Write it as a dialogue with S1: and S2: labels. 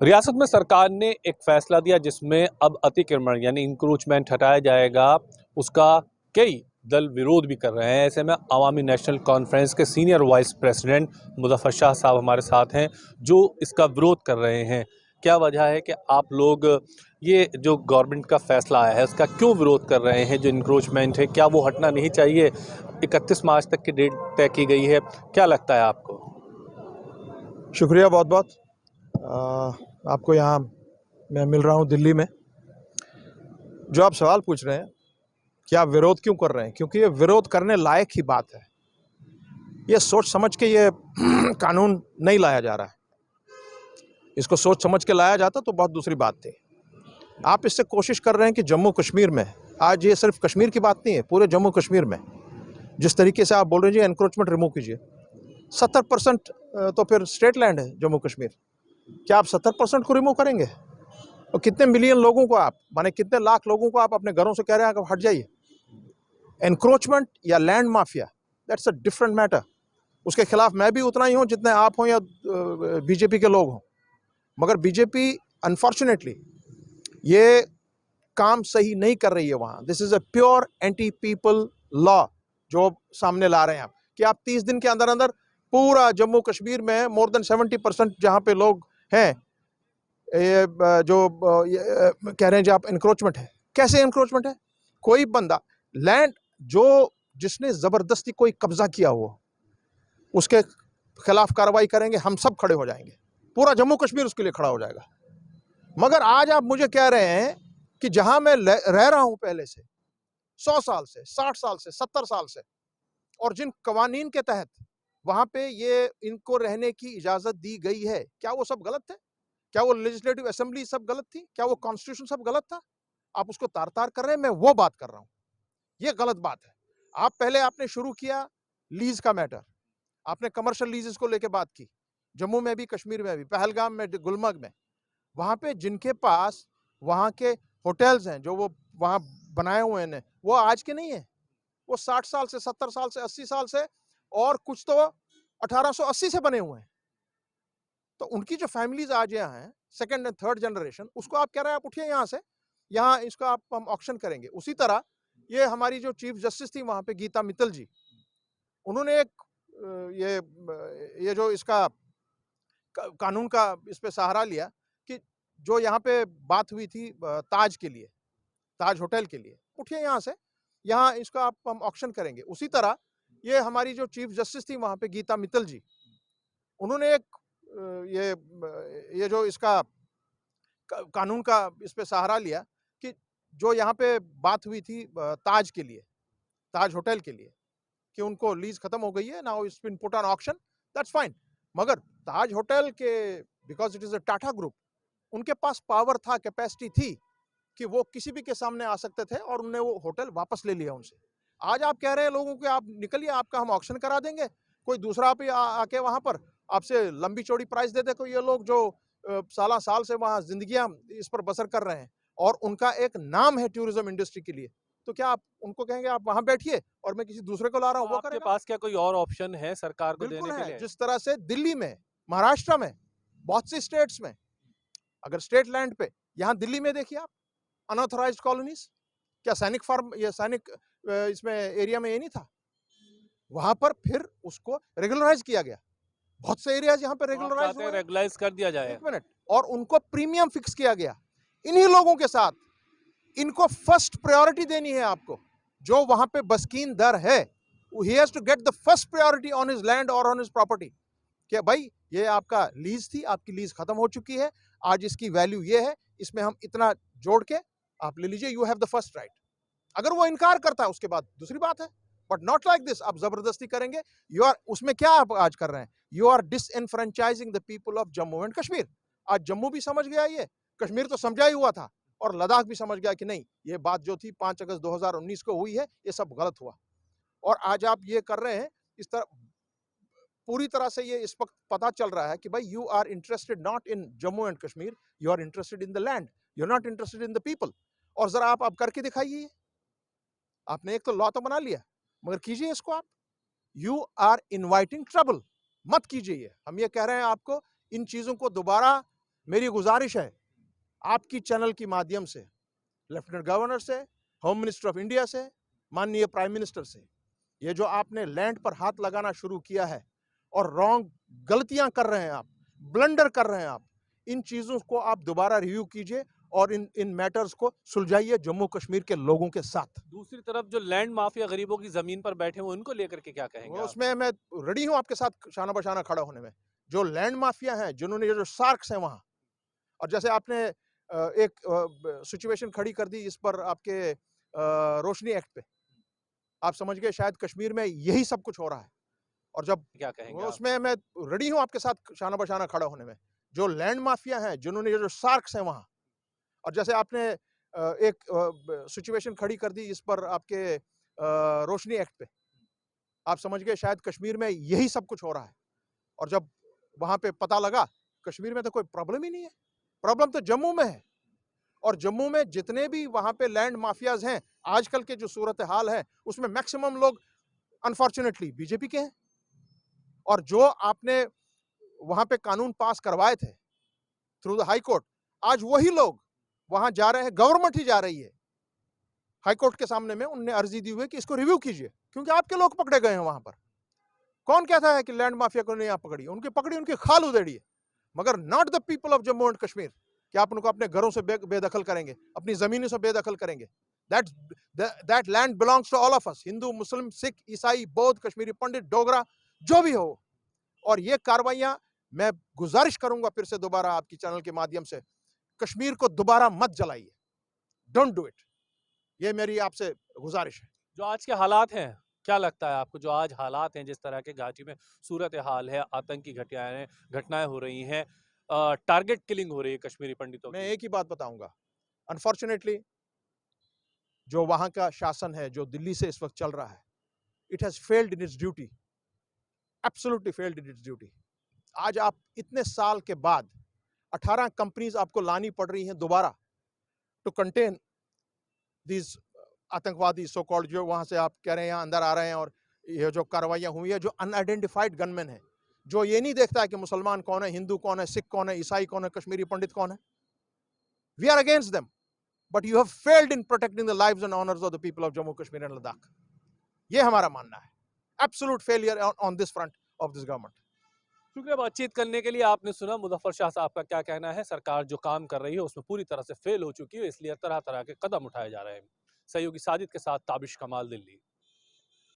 S1: रियासत में सरकार ने एक फैसला दिया जिसमें अब अतिक्रमण यानी इंक्रोचमेंट हटाया जाएगा। उसका कई दल विरोध भी कर रहे हैं। ऐसे में अवामी नेशनल कॉन्फ्रेंस के senior vice president Muzaffar Shah साहब हमारे साथ हैं जो इसका विरोध कर रहे हैं। क्या वजह है कि आप लोग ये जो गवर्नमेंट का फैसला आया है उसका क्यों विरोध कर रहे हैं? जो इंक्रोचमेंट है क्या वो हटना नहीं चाहिए? 31 मार्च तक की डेट तय की गई है, क्या लगता है आपको?
S2: शुक्रिया बहुत बहुत। आपको यहाँ मैं मिल रहा हूँ दिल्ली में। जो आप सवाल पूछ रहे हैं कि आप विरोध क्यों कर रहे हैं, क्योंकि ये विरोध करने लायक ही बात है। ये सोच समझ के ये कानून नहीं लाया जा रहा है। इसको सोच समझ के लाया जाता तो बहुत दूसरी बात थी। आप इससे कोशिश कर रहे हैं कि जम्मू कश्मीर में, आज ये सिर्फ कश्मीर की बात नहीं है, पूरे जम्मू कश्मीर में जिस तरीके से आप बोल रहे हैं जी एनक्रोचमेंट रिमूव कीजिए। 70% तो फिर स्टेट लैंड है जम्मू कश्मीर। क्या आप 70% को रिमूव करेंगे? और कितने मिलियन लोगों को आप, माने कितने लाख लोगों को आप अपने घरों से कह रहे हैं कि हट जाइए? एनक्रोचमेंट या land mafia, that's a different matter. उसके खिलाफ मैं भी उतना ही हूं जितने आप हों या बीजेपी के लोग हों। मगर बीजेपी अनफॉर्चुनेटली ये काम सही नहीं कर रही है वहां। This is a pure anti people law जो सामने ला रहे हैं आप, कि आप 30 दिन के अंदर अंदर पूरा जम्मू कश्मीर में मोर देन 70% जहां पे लोग हैं, ये कह रहे हैं जी आप एनक्रोचमेंट है। कैसे एनक्रोचमेंट है? कोई बंदा लैंड जो जिसने जबरदस्ती कोई कब्जा किया हुआ, उसके खिलाफ कार्रवाई करेंगे, हम सब खड़े हो जाएंगे, पूरा जम्मू कश्मीर उसके लिए खड़ा हो जाएगा। मगर आज आप मुझे कह रहे हैं कि जहां मैं रह रहा हूं पहले से 100 साल से, 60 साल से, 70 साल से, और जिन कवानीन के तहत वहां पे ये इनको रहने की इजाजत दी गई है, क्या वो सब गलत थे? क्या वो लेजिस्लेटिव असेंबली सब गलत थी? क्या वो कॉन्स्टिट्यूशन सब गलत था? आप उसको तार तार कर रहे हैं, मैं वो बात कर रहा हूं। ये गलत बात है। आप पहले आपने शुरू किया लीज का मैटर, आपने कमर्शियल लीजेस को लेकर बात की, जम्मू में भी, कश्मीर में भी, पहलगाम में, गुलमर्ग में। वहां पे जिनके पास वहां के होटल्स हैं, जो वो वहां बनाए हुए हैं, वो आज के नहीं है, वो 60 साल से, 70 साल से, 80 साल से, और कुछ तो 1880 से बने हुए हैं। तो उनकी जो फैमिलीज आज यहाँ हैं, सेकंड एंड थर्ड जनरेशन, उसको आप कह रहे हैं आप उठिए यहाँ से, यहाँ इसको आप हम ऑक्शन करेंगे। उसी तरह ये हमारी जो चीफ जस्टिस थी वहां पे, गीता मित्तल जी, उन्होंने एक ये जो इसका कानून का इस पे सहारा लिया कि जो यहाँ पे बात हुई थी ताज के लिए, ताज होटल के लिए, उठिए यहाँ से, यहाँ इसका आप हम ऑक्शन करेंगे। उसी तरह ये हमारी जो चीफ जस्टिस थी वहां पे, गीता मित्तल जी, उन्होंने एक ये जो इसका कानून का इस पे सहारा लिया कि जो यहाँ पे बात हुई थी ताज के लिए, ताज होटल के लिए, कि उनको लीज खत्म हो गई है, now it's been put on auction, that's fine. मगर ताज होटल के, because it is a Tata group, उनके पास पावर था, कैपेसिटी थी कि वो किसी भी के सामने आ सकते थे, और उन्होंने वो होटल वापस ले लिया उनसे। आज आप कह रहे हैं लोगों को आप निकलिए, आपका हम ऑक्शन करा देंगे, कोई दूसरा आप आके वहां पर आपसे लंबी चौड़ी प्राइस दे दे। को ये लोग जो साल साल से वहां जिंदगियां इस पर बसर कर रहे हैं, और उनका एक नाम है टूरिज्म इंडस्ट्री के लिए, तो क्या आप उनको कहेंगे आप वहां बैठिए और मैं किसी दूसरे को ला रहा हूं? वो
S1: आपके
S2: करेगा?
S1: पास क्या कोई और ऑप्शन है सरकार को
S2: बिल्कुल
S1: देने के
S2: है।
S1: लिए?
S2: जिस तरह से दिल्ली में, महाराष्ट्र में, बहुत सी स्टेट्स में, अगर स्टेट लैंड पे, यहां दिल्ली में देखिए आप, अनऑथराइज्ड कॉलोनीज, क्या सैनिक फार्म, ये सैनिक इसमें एरिया में ये नहीं था? वहां पर फिर उसको रेगुलराइज किया गया। बहुत से एरियाज यहाँ पे रेगुलराइज हुए,
S1: रेगुलाइज कर दिया जाए।
S2: एक मिनट, और उनको प्रीमियम फिक्स किया गया। इन्हीं लोगों के साथ इनको फर्स्ट प्रायोरिटी देनी है आपको। जो वहां पे बस्कीन दर है, he has to get the first priority on his land or on his property। क्या भाई, ये आपका लीज थी, आपकी लीज खत्म हो चुकी है, आज इसकी वैल्यू ये है, इसमें हम इतना जोड़ के आप ले लीजिए, you have the first right. अगर वो इनकार करता है उसके बाद दूसरी बात है, बट नॉट लाइक दिस। आप जबरदस्ती करेंगे, यू आर, उसमें क्या आप आज कर रहे हैं? You are disenfranchising the people of Jammu and Kashmir. आज जम्मू भी समझ गया, ये कश्मीर तो समझा ही हुआ था, और लद्दाख भी समझ गया कि नहीं, ये बात जो थी 5 अगस्त 2019 को हुई है, ये सब गलत हुआ। और आज आप ये कर रहे हैं इस तरह, पूरी तरह से ये इस वक्त पता चल रहा है कि भाई you are interested not in Jammu and Kashmir, you are interested in the land, you are not interested in the people. और जरा आप अब करके दिखाइए। आपने एक तो लॉ तो बना लिया, मगर कीजिए इसको आप। यू आर इनवाइटिंग ट्रबल, मत कीजिए। हम ये कह रहे हैं आपको, इन चीजों को दोबारा मेरी गुजारिश है आपकी चैनल की माध्यम से, लेफ्टिनेंट गवर्नर से, होम मिनिस्टर ऑफ इंडिया से, माननीय प्राइम मिनिस्टर से, ये जो आपने लैंड पर हाथ लगाना शुरू किया है और रॉन्ग गलतियां कर रहे हैं आप, ब्लंडर कर रहे हैं आप, इन चीजों को आप दोबारा रिव्यू कीजिए और इन मैटर्स को सुलझाइए जम्मू कश्मीर के लोगों के साथ।
S1: दूसरी तरफ जो लैंड माफिया गरीबों की जमीन पर बैठे हुए उनको लेकर के क्या कहेंगे आप?
S2: उसमें मैं रेडी हूं आपके साथ शाना बशाना खड़ा होने में। जो लैंड माफिया हैं, जिन्होंने जो सार्क्स हैं वहां, और जैसे आपने एक सिचुएशन खड़ी कर दी इस पर आपके रोशनी एक्ट पे, आप समझ गए शायद कश्मीर में यही सब कुछ हो रहा है। और जब
S1: क्या कहेंगे आप?
S2: उसमें मैं रेडी हूं आपके साथ शाना बशाना खड़ा होने में। जो लैंड माफिया हैं, जिन्होंने जो सार्क्स हैं वहां, और जैसे आपने एक सिचुएशन खड़ी कर दी इस पर आपके रोशनी एक्ट पे, आप समझ गए शायद कश्मीर में यही सब कुछ हो रहा है। और जब वहां पे पता लगा कश्मीर में तो कोई प्रॉब्लम ही नहीं है, प्रॉब्लम तो जम्मू में है। और जम्मू में जितने भी वहां पे लैंड माफियाज हैं, आजकल के जो सूरत हाल है उसमें मैक्सिमम लोग अनफॉर्चुनेटली बीजेपी के हैं। और जो आपने वहां पे कानून पास करवाए थे थ्रू द हाई कोर्ट, आज वही लोग वहां जा रहे हैं, गवर्नमेंट ही जा रही है हाई कोर्ट के सामने में, उनने अर्जी दी हुई है कि इसको रिव्यू कीजिए, क्योंकि आपके लोग पकड़े गए हैं वहां पर। कौन कहता है कि लैंड माफिया को नहीं आप पकड़ी? उनकी पकड़ी, उनकी खाल उधेड़ी है, मगर not the people of Jammu and Kashmir. कि आप उनको अपने घरों से बेदखल करेंगे, अपनी जमीनों से बेदखल करेंगे? That land belongs to all of us, Hindu, Muslim, Sikh, ईसाई, बौद्ध, कश्मीरी पंडित, डोगरा, जो भी हो। और ये कार्रवाइयां, मैं गुजारिश करूंगा फिर से दोबारा आपकी चैनल के माध्यम से, कश्मीर को दोबारा मत जलाइए, डोंट डू इट, ये मेरी आपसे गुजारिश है।
S1: जो आज के हालात हैं, क्या लगता है आपको, जो आज हालात हैं, जिस तरह के घाटी में सूरत हाल है, आतंकी घटनाएं हो रही हैं, टारगेट किलिंग हो रही है कश्मीरी पंडितों
S2: मैं
S1: की?
S2: एक ही बात बताऊंगा, अनफॉर्चुनेटली जो वहां का शासन है, जो दिल्ली से इस वक्त चल रहा है, it has failed in its duty, absolutely failed in its duty. आज आप इतने साल के बाद 18 कंपनीज आपको लानी पड़ रही हैं दोबारा टू कंटेन दीज आतंकवादी सो कॉल्ड, जो वहां से आप कह रहे हैं यहाँ अंदर आ रहे हैं। और ये जो कार्रवाइयां हुई है, जो अनआइडेंटिफाइड गनमैन है, जो ये नहीं देखता है कि मुसलमान कौन है, हिंदू कौन है, सिख कौन है, ईसाई कौन है, कश्मीरी पंडित कौन है। We are against them, but you have failed in protecting the lives and honours of the people of Jammu Kashmir and Ladakh. ये हमारा मानना है, absolute failure on this front of this government.
S1: शुक्रिया बातचीत करने के लिए। आपने सुना मुजफ्फर शाह साहब का क्या कहना है। सरकार जो काम कर रही है उसमें पूरी तरह से फेल हो चुकी है, इसलिए तरह तरह के कदम उठाए जा रहे हैं। सहयोगी साजिद के साथ ताबिश कमाल, दिल्ली।